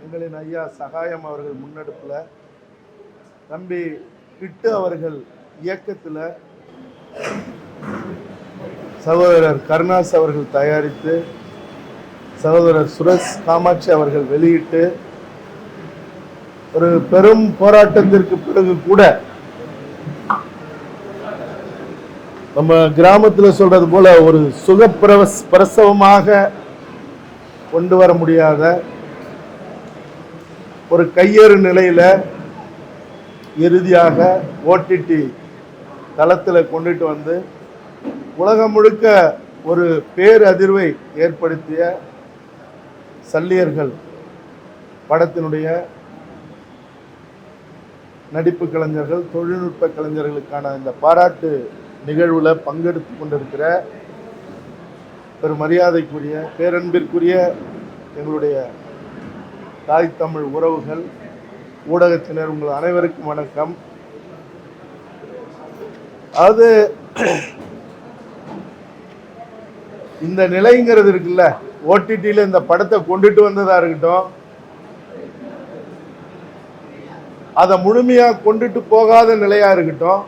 எங்களின் ஐயா சகாயம் அவர்கள் முன்னெடுப்பில், தம்பி கிட்டு அவர்கள் இயக்கத்தில், சகோதரர் கருணாஸ் அவர்கள் தயாரித்து, சகோதரர் சுரேஷ் காமாட்சி அவர்கள் வெளியிட்டு, ஒரு பெரும் போராட்டத்திற்கு பிறகு கூட நம்ம கிராமத்தில் சொல்றது போல ஒரு பிரசவமாக கொண்டு வர முடியாத ஒரு கையேறு நிலையில இறுதியாக ஓடிடி தளத்தில் கொண்டுட்டு வந்து உலகம் முழுக்க ஒரு பேரதிர்வை ஏற்படுத்திய சல்லியர்கள் படத்தினுடைய நடிப்பு கலைஞர்கள், தொழில்நுட்ப கலைஞர்களுக்கான இந்த பாராட்டு நிகழ்வுல பங்கெடுத்து கொண்டிருக்கிற பெரும் மரியாதைக்குரிய, பேரன்பிற்குரிய எங்களுடைய தாய் தமிழ் உறவுகள், ஊடகத்தினர், உங்கள் அனைவருக்கும் வணக்கம். அது இந்த நிலைங்கிறது இருக்குல்ல, ஓடிடியில் இந்த படத்தை கொண்டுட்டு வந்ததா இருக்கட்டும், அதை முழுமையா கொண்டுட்டு போகாத நிலையா இருக்கட்டும்,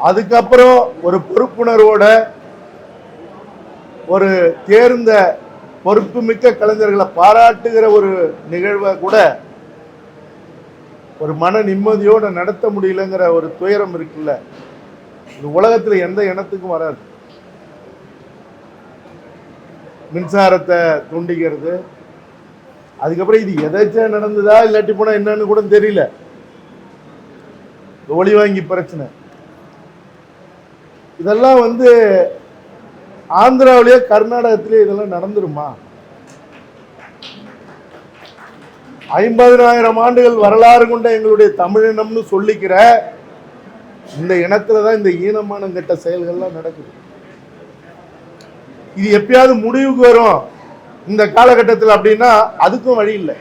அதுக்கப்புறம் ஒரு பொறுப்புணர்வோட ஒரு தேர்ந்த பொறுப்புமிக்க கலைஞர்களை பாராட்டுகிற ஒரு நிகழ்வை கூட ஒரு மன நிம்மதியோட நடத்த முடியலங்கிற ஒரு துயரம் இருக்குல்ல, இது உலகத்துல எந்த இனத்துக்கும் வராது. மின்சாரத்தை துண்டிக்கிறது, அதுக்கப்புறம் இது எதாச்சும் நடந்ததா இல்லாட்டி போனா என்னன்னு கூட தெரியல, ஒளி வாங்கி பிரச்சனை, இதெல்லாம் ஆந்திராவிலேயே கர்நாடகத்திலேயே இதெல்லாம் நடந்துருமா? 50,000 ஆண்டுகள் வரலாறு கொண்ட எங்களுடைய தமிழினம்னு சொல்லிக்கிற இந்த இனத்துலதான் இந்த ஈனமான கெட்ட செயல்கள்லாம் நடக்குது. இது எப்பயாவது முடிவுக்கு வரும் இந்த காலகட்டத்தில் அப்படின்னா அதுக்கும் வழி இல்லை.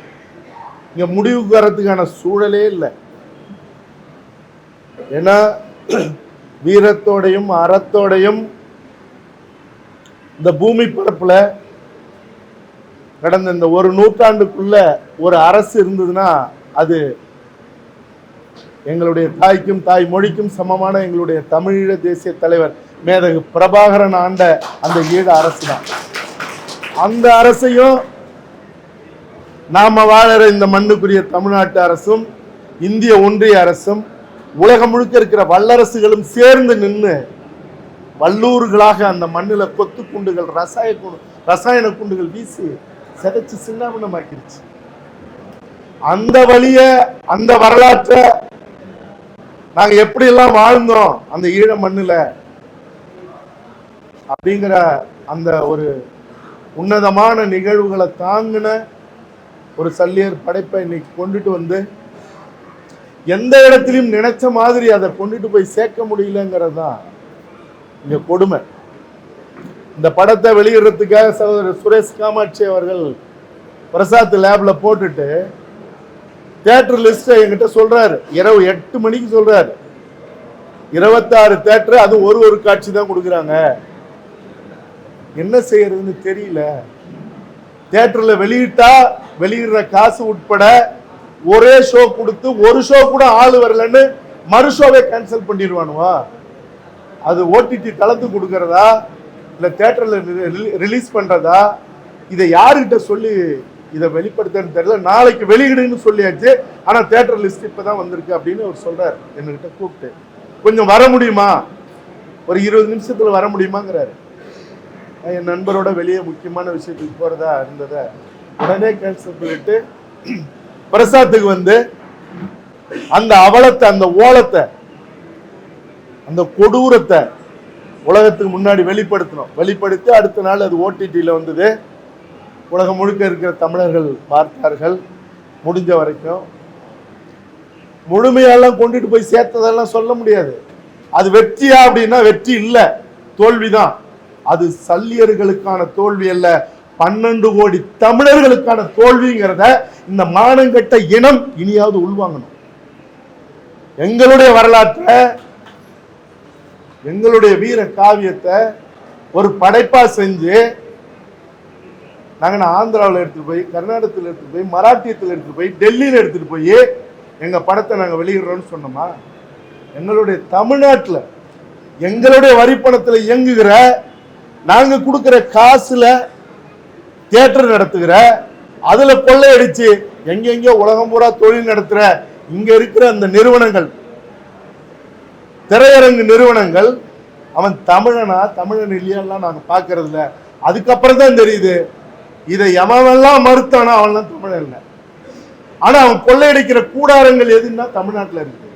இங்க முடிவுக்கு வர்றதுக்கான சூழலே இல்லை. ஏன்னா வீரத்தோடையும் அறத்தோடையும் இந்த பூமி பரப்புல கடந்த இந்த ஒரு நூற்றாண்டுக்குள்ள ஒரு அரசு இருந்ததுன்னா அது எங்களுடைய தாய்க்கும் தாய் மொழிக்கும் சமமான எங்களுடைய தமிழீழ தேசிய தலைவர் மேதகு பிரபாகரன் ஆண்ட அந்த ஈழ அரசு தான். அந்த அரசையும் நாம வாழற இந்த மண்ணுக்குரிய தமிழ்நாட்டு அரசும், இந்திய ஒன்றிய அரசும், உலகம் முழுக்க இருக்கிற வல்லரசுகளும் சேர்ந்து நின்று வல்லூர்களாக அந்த மண்ணில கொத்து குண்டுகள், ரசாயன குண்டுகள் வீசி சிதைச்சு சின்னாபின்னமாக்கிருச்சு. அந்த வழிய, அந்த வரலாற்றை நாங்க எப்படி எல்லாம் வாழ்ந்தோம் அந்த ஈழ மண்ணுல அப்படிங்கிற அந்த ஒரு உன்னதமான நிகழ்வுகளை தாங்கின ஒரு சல்லியர் படைப்பை இன்னைக்கு கொண்டுட்டு வந்து எந்த இடத்திலும் நினைச்ச மாதிரி அதை கொண்டுட்டு போய் சேர்க்க முடியலங்கிறது தான் இங்க கொடுமை. இந்த படத்தை வெளியிடுறதுக்காக சகோதரர் சுரேஷ் காமாட்சி அவர்கள் பிரசாத் லேப்ல போட்டுட்டு தியேட்டர் லிஸ்ட் என்கிட்ட சொல்றாரு. இரவு 8 மணிக்கு சொல்றாரு. 26 தியேட்டர், அது ஒரு காட்சி தான் கொடுக்குறாங்க. என்ன செய்யறதுன்னு தெரியல. தியேட்டர்ல வெளியிட்டா வெளியிடுற காசு உட்பட ஒரே ஷோ கொடுத்து ஒரு ஷோ கூட ஆளு வரலன்னு மறு ஷோவை கேன்சல் பண்ணிடுவானுவா? அது ஓடிடி தளத்துக்கு கொடுக்கறதா இல்ல தியேட்டர்ல ரிலீஸ் பண்றதா? இதை யாருகிட்ட சொல்லி இதை வெளிப்படுத்தன்னு தெரியல. நாளைக்கு வெளியிடுன்னு சொல்லியாச்சு, ஆனா தியேட்டர் லிஸ்ட் இப்பதான் வந்திருக்கு அப்படின்னு அவர் சொல்றாரு. என்கிட்ட கூப்பிட்டு கொஞ்சம் வர முடியுமா, ஒரு 20 நிமிஷத்துல வர முடியுமாங்கிறாரு. என் நண்பரோட வெளியே முக்கியமான விஷயத்துக்கு போறதா இருந்தத உடனே கேன்சல் பண்ணிட்டு பிரசாத்துக்கு அந்த அவலத்தை, அந்த ஓலத்தை, அந்த கொடூரத்தை உலகத்துக்கு முன்னாடி வெளிப்படுத்தி அடுத்த நாள் அது ஓடிடியில் வந்தது. உலகம் முழுக்க இருக்கிற தமிழர்கள் பார்த்தார்கள். முடிஞ்ச வரைக்கும் முழுமையெல்லாம் கொண்டுட்டு போய் சேர்த்ததெல்லாம் சொல்ல முடியாது. அது வெற்றியா அப்படின்னா வெற்றி இல்லை, தோல்விதான். அது சல்லியர்களுக்கான தோல்வி அல்ல, 12 கோடி தமிழர்களுக்கான தோல்விங்கிறத இந்த மானங்கட்ட இனம் இனியாவது உள்வாங்கணும். எங்களுடைய வரலாற்றை, எங்களுடைய வீர காவியத்தை ஒரு படைப்பா செஞ்சு நாங்கள் ஆந்திராவில் எடுத்துகிட்டு போய், கர்நாடகத்தில் எடுத்துகிட்டு போய், மராட்டியத்தில் எடுத்துகிட்டு போய், டெல்லியில் எடுத்துகிட்டு போய் எங்கள் படத்தை நாங்கள் வெளியிடுறோன்னு சொன்னோமா? எங்களுடைய தமிழ்நாட்டில் எங்களுடைய வரிப்பணத்தில் இயங்குகிற, நாங்கள் கொடுக்குற காசில் தியேட்டர் நடத்துகிற, அதில் கொள்ளையடிச்சு எங்கெங்கயோ உலகம் பூரா தொழில் நடத்துகிற இங்கே இருக்கிற அந்த நிறுவனங்கள், திரையரங்கு நிறுவனங்கள், அவன் தமிழனா தமிழன் இல்லையாலாம் நாங்கள் பார்க்கறது இல்லை. அதுக்கப்புறம் தான் தெரியுது இதை எவனெல்லாம் மறுத்தானா அவன்லாம் தமிழன் இல்லை. ஆனா அவன் கொள்ளையடிக்கிற கூடாரங்கள் எதுன்னா தமிழ்நாட்டில் இருக்கு.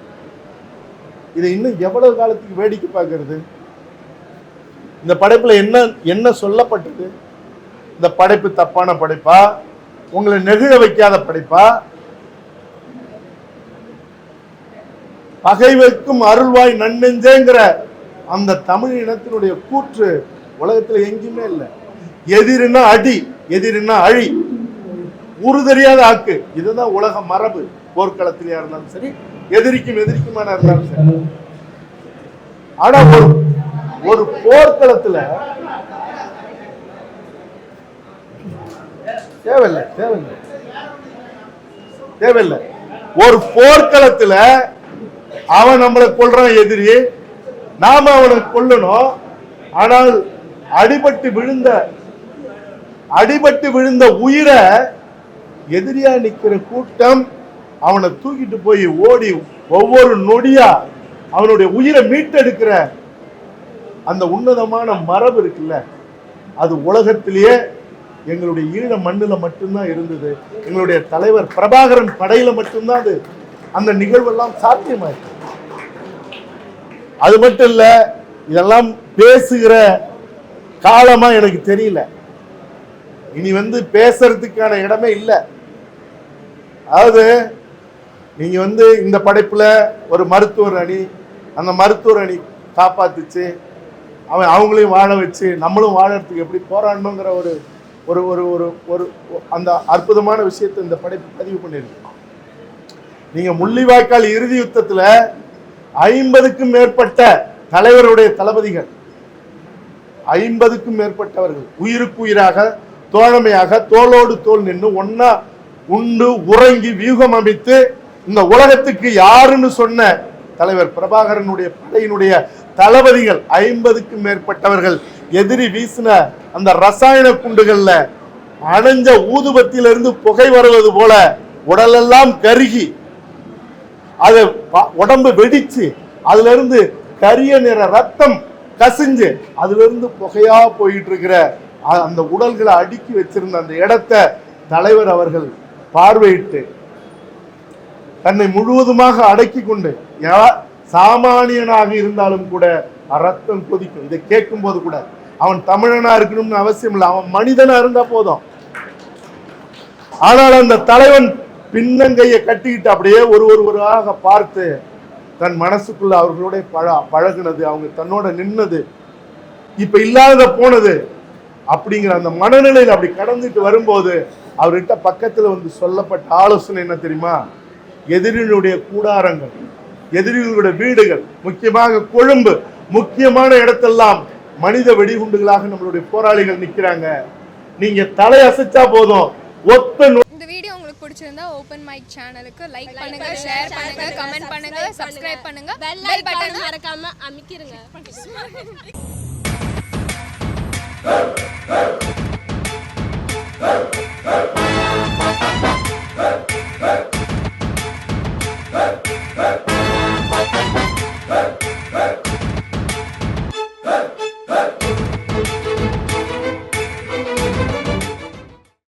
இதை இன்னும் எவ்வளவு காலத்துக்கு வேடிக்கை பார்க்கறது? இந்த படைப்புல என்ன என்ன சொல்லப்பட்டது? இந்த படைப்பு தப்பான படைப்பா, உங்களை நெகிழ வைக்காத படைப்பா, பகை வைக்கும் அருள்வாய் நன்னெஞ்சேங்கிற அந்த தமிழ் இனத்தினுடைய கூற்று உலகத்துல எங்கேயுமே இல்லை. எதிரினா அடி, எதிரினா அழி, ஊறு தெரியாத ஆக்கு, இதுதான் உலக மரபு. போர்க்களத்திலேயா இருந்தாலும் சரி, எதிரிக்குமான இருந்தாலும் சரி. ஆனா ஒரு போர்க்களத்துல தேவையில்லை. ஒரு போர்க்களத்துல அவன் நம்மளை கொல்றான் எதிரி, நாம அவனை கொல்லணும். ஆனால் அடிபட்டு விழுந்த உயிரை எதிரியா நிக்கிற கூட்டம் அவனை தூக்கிட்டு போய் ஓடி ஒவ்வொரு நொடியா அவனுடைய உயிரை மீட்டெடுக்கிற அந்த உன்னதமான மரபு இருக்குல்ல, அது உலகத்திலேயே எங்களுடைய ஈழ மண்ணுல மட்டும்தான் இருந்தது. எங்களுடைய தலைவர் பிரபாகரன் படையில மட்டும்தான் அது அந்த நிகழ்வெல்லாம் சாத்தியமாயிருக்கு. அது மட்டும் இல்ல, இதெல்லாம் பேசுகிற காலமா எனக்கு தெரியல. இனி பேசுறதுக்கான இடமே இல்லை. அதாவது நீங்க இந்த படைப்புல ஒரு மருத்துவர் அணி, அந்த மருத்துவர் அணி காப்பாத்துச்சு, அவங்களையும் வாழ வச்சு நம்மளும் வாழறதுக்கு எப்படி போராடணுங்கிற ஒரு ஒரு ஒரு ஒரு ஒரு அந்த அற்புதமான விஷயத்தை இந்த படைப்பு பதிவு பண்ணிருக்கு. நீங்க முள்ளிவாய்க்கால் இறுதி யுத்தத்துல 50க்கும் மேற்பட்ட தலைவருடைய தளபதிகள், 50க்கும் மேற்பட்டவர்கள் உயிருக்கு உயிராக தோழமையாக தோளோடு தோல் நின்று ஒன்னா உண்டு உறங்கி வியூகம் அமைத்து இந்த உலகத்துக்கு யாருன்னு சொன்ன தலைவர் பிரபாகரனுடைய படையினுடைய தளபதிகள் 50க்கும் மேற்பட்டவர்கள் எதிரி வீசின அந்த ரசாயன குண்டுகள்ல அணைஞ்ச ஊதுபத்தியிலிருந்து புகை வருவது போல உடலெல்லாம் கருகி அது உடம்பு வெடிச்சு அதுல இருந்து கரிய நிற ரத்தம் கசிஞ்சு அதுல இருந்து புகையா போயிட்டு இருக்கிற அந்த உடல்களை அடுக்கி வச்சிருந்த அந்த இடத்தை தலைவர் அவர்கள் பார்வையிட்டு தன்னை முழுவதுமாக அடக்கி கொண்டு, சாமானியனாக இருந்தாலும் கூட ரத்தம் கொதிக்கும். இதை கேட்கும் போது கூட அவன் தமிழனா இருக்கணும்னு அவசியம் இல்லை, அவன் மனிதனா இருந்தா போதும். ஆனால் அந்த தலைவன் பின்னங்கையை கட்டிக்கிட்டு அப்படியே ஒருவராக பார்த்து தன் மனசுக்குள்ள அவர்களோட பழகுனது, அவங்க தன்னோட நின்னது, இப்ப இல்லாத போனது அப்படிங்கிற அந்த மனநிலையில் அப்படி கடந்துட்டு வரும்போது அவர்கிட்ட பக்கத்துல சொல்லப்பட்ட ஆலோசனை என்ன தெரியுமா? எதிரிகளுடைய கூடாரங்கள், எதிரிகளுடைய வீடுகள், முக்கியமாக கொழும்பு முக்கியமான இடத்தெல்லாம் மனித வெடிகுண்டுகளாக நம்மளுடைய போராளிகள் நிக்கிறாங்க. நீங்க தலை அசைச்சா போதும். இந்த வீடியோ உங்களுக்கு பிடிச்சிருந்தா ஓபன் மைக் சேனலுக்கு லைக் பண்ணுங்க, ஷேர் பண்ணுங்க, கமெண்ட் பண்ணுங்க, சப்ஸ்கிரைப் பண்ணுங்க, பெல் பட்டனை மறக்காம அமுக்கிருங்க.